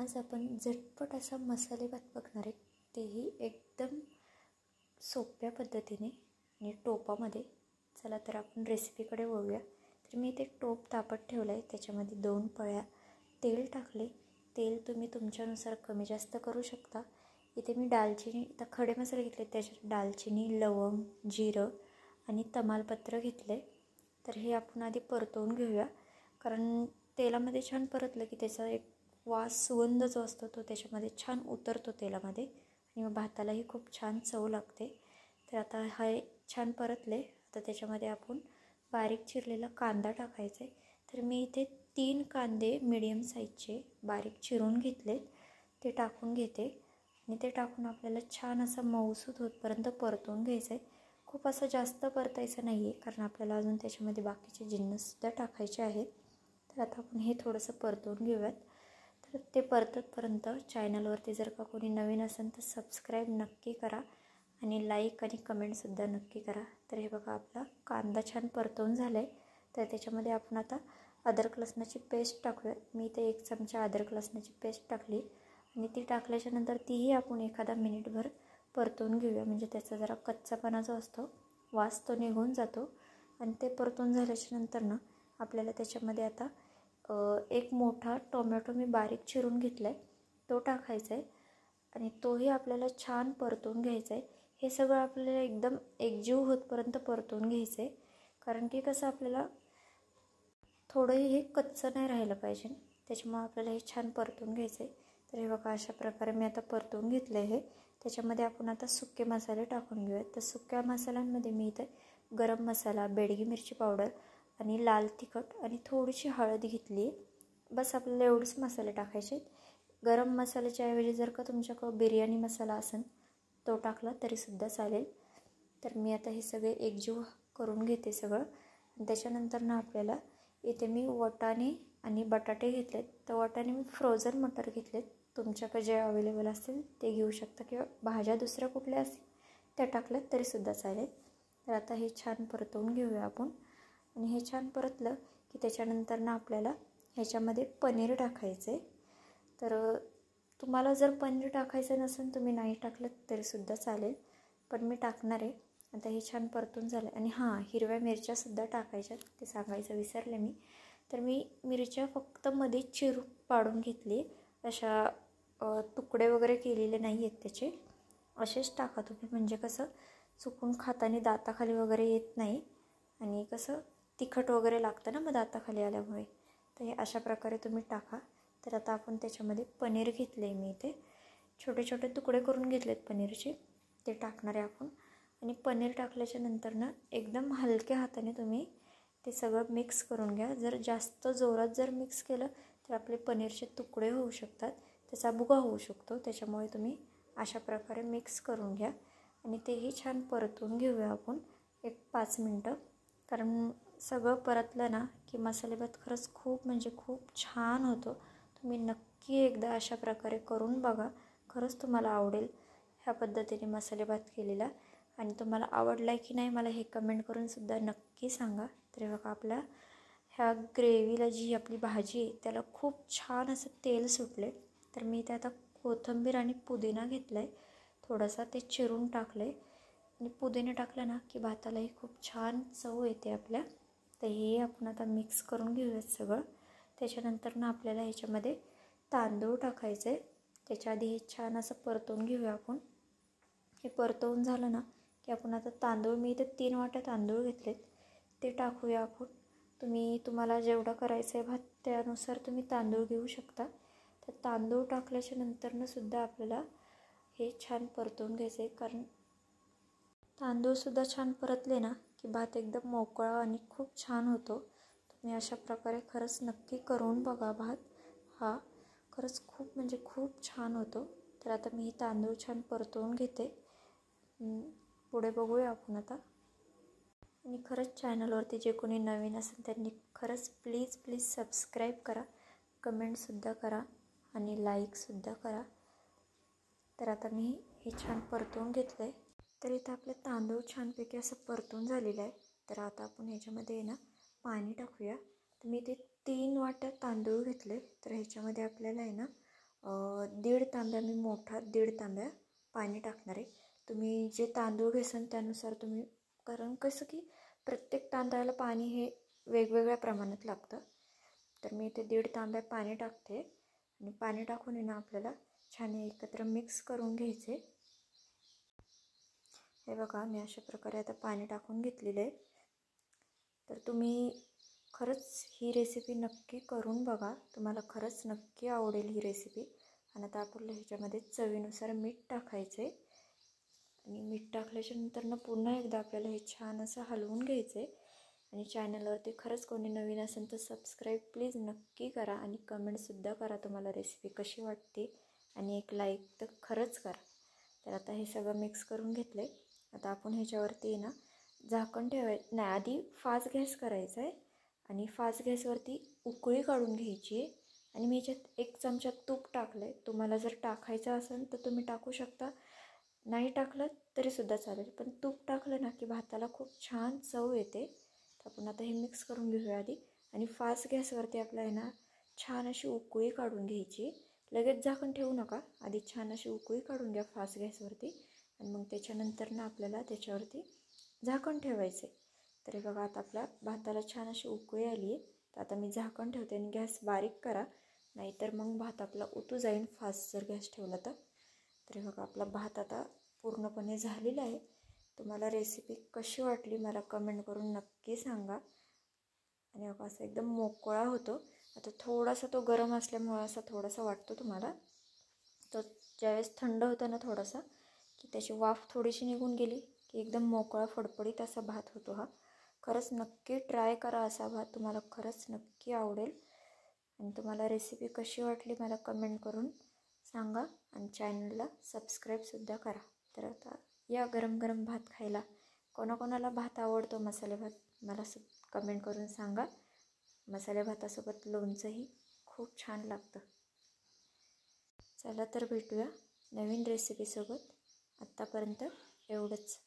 आज आपण झटपट असा मसाले भात बघणार आहे, तेही एकदम सोप्या पद्धतीने आणि टोपामध्ये. चला तर आपण रेसिपीकडे वळूया. तर मी इथे टोप तापत ठेवला आहे, त्याच्यामध्ये 2 पळ्या तेल टाकले. तेल तुम्ही तुमच्यानुसार कमी जास्त करू शकता. इथे मी दालचिनी, आता खडे मसाले घेतले, त्याच्यात दालचिनी, लवंग, जिरं आणि तमालपत्र घेतले. तर हे आपण आधी परतवून घेऊया, कारण तेलामध्ये छान परतलं की त्याचा एक वास, सुगंध जो असतो तो त्याच्यामध्ये छान उतरतो तेलामध्ये आणि मग भातालाही खूप छान चव लागते. तर आता हे छान परतले. आता त्याच्यामध्ये आपण बारीक चिरलेला कांदा टाकायचा आहे. तर मी इथे 3 कांदे मीडियम साईजचे बारीक चिरून घेतलेत, ते टाकून घेते. आणि ते टाकून आपल्याला छान असा मऊसूत होतपर्यंत परतवून घ्यायचं आहे. खूप असं जास्त परतायचं नाही आहे, कारण आपल्याला अजून त्याच्यामध्ये बाकीचे जिन्नससुद्धा टाकायचे आहेत. तर आता आपण हे थोडंसं परतवून घेऊयात. तर ते परततपर्यंत चॅनलवरती जर का कोणी नवीन असेल तर सबस्क्राईब नक्की करा आणि लाईक आणि कमेंटसुद्धा नक्की करा. तर हे बघा, आपला कांदा छान परतवून झाला आहे. तर त्याच्यामध्ये आपण आता अद्रक लसणाची पेस्ट टाकूया. मी इथे 1 चमचा अद्रक लसणाची पेस्ट टाकली आणि ती टाकल्याच्यानंतर तीही आपण एखादा मिनिटभर परतवून घेऊया, म्हणजे त्याचा जरा कच्चापणा जो असतो, वास तो निघून जातो. आणि ते परतवून झाल्याच्यानंतर ना आपल्याला त्याच्यामध्ये आता 1 मोठा टोमॅटो मी बारीक चिरून घेतला आहे, तो टाकायचा आहे आणि तोही आपल्याला छान परतवून घ्यायचा आहे. हे सगळं आपल्याला एकदम एकजीव होतपर्यंत परतवून घ्यायचं आहे, कारण की कसं आपल्याला थोडंही हे कच्चं नाही राहिलं पाहिजे, त्याच्यामुळे आपल्याला हे छान परतवून घ्यायचं आहे. तर हे बघा, अशा प्रकारे मी आता परतवून घेतलं आहे. त्याच्यामध्ये आपण आता सुके मसाले टाकून घेऊयात. तर सुक्या मसाल्यांमध्ये मी इथे गरम मसाला, बेडगी मिरची पावडर आणि लाल तिखट आणि थोडीशी हळद घेतली आहे. बस आपल्याला एवढेच मसाले टाकायचे आहेत. गरम मसाल्याच्या ऐवजी जर का तुमच्याकडं बिर्याणी मसाला असेल तो टाकला तरीसुद्धा चालेल. तर मी आता हे सगळे एकजीव करून घेते सगळं. आणि त्याच्यानंतर ना आपल्याला इथे मी वाटाणे आणि बटाटे घेतलेत. तर वाटाणे मी फ्रोझन मटर घेतलेत, तुमच्याकडे जे अवेलेबल असतील ते घेऊ शकता, किंवा भाज्या दुसऱ्या कुठल्या असतील त्या टाकल्यात तरीसुद्धा चालेल. तर आता हे छान परतवून घेऊया आपण. आणि हे छान परतलं की त्याच्यानंतर ना आपल्याला ह्याच्यामध्ये पनीर टाकायचं आहे. तर तुम्हाला जर पनीर टाकायचं नसेल तुम्ही नाही टाकलं तरीसुद्धा चालेल, पण मी टाकणार आहे. आता हे छान परतून झालं. आणि हां, हिरव्या मिरच्यासुद्धा टाकायच्यात, ते सांगायचं विसरले मी. तर मी मिरच्या फक्त मध्ये चिरून पाडून घेतली, अशा तुकडे वगैरे केलेले नाही आहेत त्याचे. असेच टाका तुम्ही, म्हणजे कसं चुकून खाताना दाताखाली वगैरे येत नाही आणि कसं तिखट वगैरे लागतं ना मग दाताखाली आल्यामुळे. तर हे अशा प्रकारे तुम्ही टाका. तर आता आपण त्याच्यामध्ये पनीर घेतले आहे, मी इथे छोटे छोटे तुकडे करून घेतलेत पनीरचे, ते टाकणार आहे आपण. आणि पनीर टाकल्याच्या नंतर ना एकदम हलक्या हाताने तुम्ही ते सगळं मिक्स करून घ्या. जर जास्त जोरात जर मिक्स केलं तर आपले पनीरचे तुकडे होऊ शकतात, त्याचा भुगा होऊ शकतो. त्याच्यामुळे तुम्ही अशा प्रकारे मिक्स करून घ्या. आणि तेही छान परतवून घेऊया आपण 1-5 मिनटं, कारण सगळं परतलं ना की मसाले भात खरंच खूप म्हणजे खूप छान होतो. तुम्ही नक्की एकदा अशा प्रकारे करून बघा, खरंच तुम्हाला आवडेल ह्या पद्धतीने मसाले भात केलेला. आणि तुम्हाला आवडला आहे की नाही मला हे कमेंट करूनसुद्धा नक्की सांगा. तर बघा, आपल्या ह्या ग्रेव्हीला जी आपली भाजी आहे त्याला खूप छान असं तेल सुटले. तर मी इथे आता कोथिंबीर आणि पुदिना घेतला आहे, थोडासा ते चिरून टाकले. आणि पुदिना टाकलं ना की भातालाही खूप छान चव येते आपल्या. तर हे आपण आता मिक्स करून घेऊयात सगळं. त्याच्यानंतर ना आपल्याला ह्याच्यामध्ये तांदूळ टाकायचे आहे. त्याच्या आधी हे छान असं परतवून घेऊया आपण. हे परतवून झालं ना की आपण आता तांदूळ, मी इथे 3 वाट्या तांदूळ घेतलेत, ते टाकूया आपण. तुम्हाला जेवढं करायचं आहे भात त्यानुसार तुम्ही तांदूळ घेऊ शकता. तर तांदूळ टाकल्याच्या नंतरनं सुद्धा आपल्याला हे छान परतवून घ्यायचं आहे, कारण तांदूळसुद्धा छान परतले ना की भात एकदम मोकळा आणि खूप छान होतो. तुम्ही अशा प्रकारे खरंच नक्की करून बघा. भात हा खरंच खूप म्हणजे खूप छान होतो. तर आता मी हे तांदूळ छान परतवून घेते. पुढे बघूया आपण आता. आणि खरंच चॅनलवरती जे कोणी नवीन असेल त्यांनी खरंच प्लीज प्लीज सबस्क्राईब करा, कमेंटसुद्धा करा आणि लाईकसुद्धा करा. तर आता मी हे छान परतवून घेतलं आहे. तर इथं आपले तांदूळ छानपैकी असं परतून झालेलं आहे. तर आता आपण ह्याच्यामध्ये ना पाणी टाकूया. तर मी इथे 3 वाट्या तांदूळ घेतले. तर ह्याच्यामध्ये आपल्याला आहे ना दीड तांब्या मी मोठा 1.5 तांब्या पाणी टाकणार आहे. तुम्ही जे तांदूळ घेसान त्यानुसार तुम्ही, कारण कसं की प्रत्येक तांदळाला पाणी हे वेगवेगळ्या प्रमाणात लागतं. तर मी इथे 1.5 तांब्या पाणी टाकते आणि पाणी टाकून आहे ना आपल्याला छान एकत्र मिक्स करून घ्यायचे. हे बघा मी अशा प्रकारे आता पाणी टाकून घेतलेलं आहे. तर तुम्ही खरंच ही रेसिपी नक्की करून बघा, तुम्हाला खरंच नक्की आवडेल ही रेसिपी. आणि आता आपल्याला ह्याच्यामध्ये चवीनुसार मीठ टाकायचं आहे आणि मीठ टाकल्याच्या नंतर पुन्हा एकदा आपल्याला हे छान असं हलवून घ्यायचं आहे. आणि चॅनलवरती खरंच कोणी नवीन असेल तर सबस्क्राईब प्लीज नक्की करा आणि कमेंटसुद्धा करा तुम्हाला रेसिपी कशी वाटते, आणि एक लाईक तर खरंच करा. तर आता हे सगळं मिक्स करून घेतलं आहे. आता आपण ह्याच्यावरती ना झाकण ठेवायचं नाही, आधी फास्ट गॅस करायचा आहे आणि फास्ट गॅसवरती उकळी काढून घ्यायची आहे. आणि मी ह्याच्यात 1 चमचा तूप टाकलं आहे. तुम्हाला जर टाकायचं असेल तर तुम्ही टाकू शकता, नाही टाकलं तरीसुद्धा चालेल, पण तूप टाकलं ना की भाताला खूप छान चव येते. तर आपण आता हे मिक्स करून घेऊया आधी. आणि फास्ट गॅसवरती आपला आहे ना छान अशी उकळी काढून घ्यायची. लगेच झाकण ठेवू नका, आधी छान अशी उकळी काढून घ्या फास्ट गॅसवरती आणि मग त्याच्यानंतर ना आपल्याला त्याच्यावरती झाकण ठेवायचं आहे. तर हे बघा आता आपल्या भाताला छान अशी उकळी आली आहे. तर आता मी झाकण ठेवते आणि गॅस बारीक करा, नाहीतर मग भात आपला उतू जाईल फास्ट जर गॅस ठेवला तर. तर हे बघा आपला भात आता पूर्णपणे झालेला आहे. तुम्हाला रेसिपी कशी वाटली मला कमेंट करून नक्की सांगा. आणि बघा असं एकदम मोकळा होतो. आता थोडासा तो गरम असल्यामुळे असा थोडासा वाटतो तुम्हाला. तो ज्यावेळेस थंड होतं ना थोडासा, की त्याची वाफ थोडीशी निघून गेली की एकदम मोकळा फडफडीत असा भात होतो हा. खरंच नक्की ट्राय करा असा भात, तुम्हाला खरंच नक्की आवडेल. आणि तुम्हाला रेसिपी कशी वाटली मला कमेंट करून सांगा आणि चॅनलला सबस्क्राईबसुद्धा करा. तर आता या गरम गरम भात खायला. कोणाकोणाला भात आवडतो मसाले भात मला कमेंट करून सांगा. मसाले भातासोबत लोणचंही खूप छान लागतं. चला तर भेटूया नवीन रेसिपीसोबत. आत्तापर्यंत एवढंच.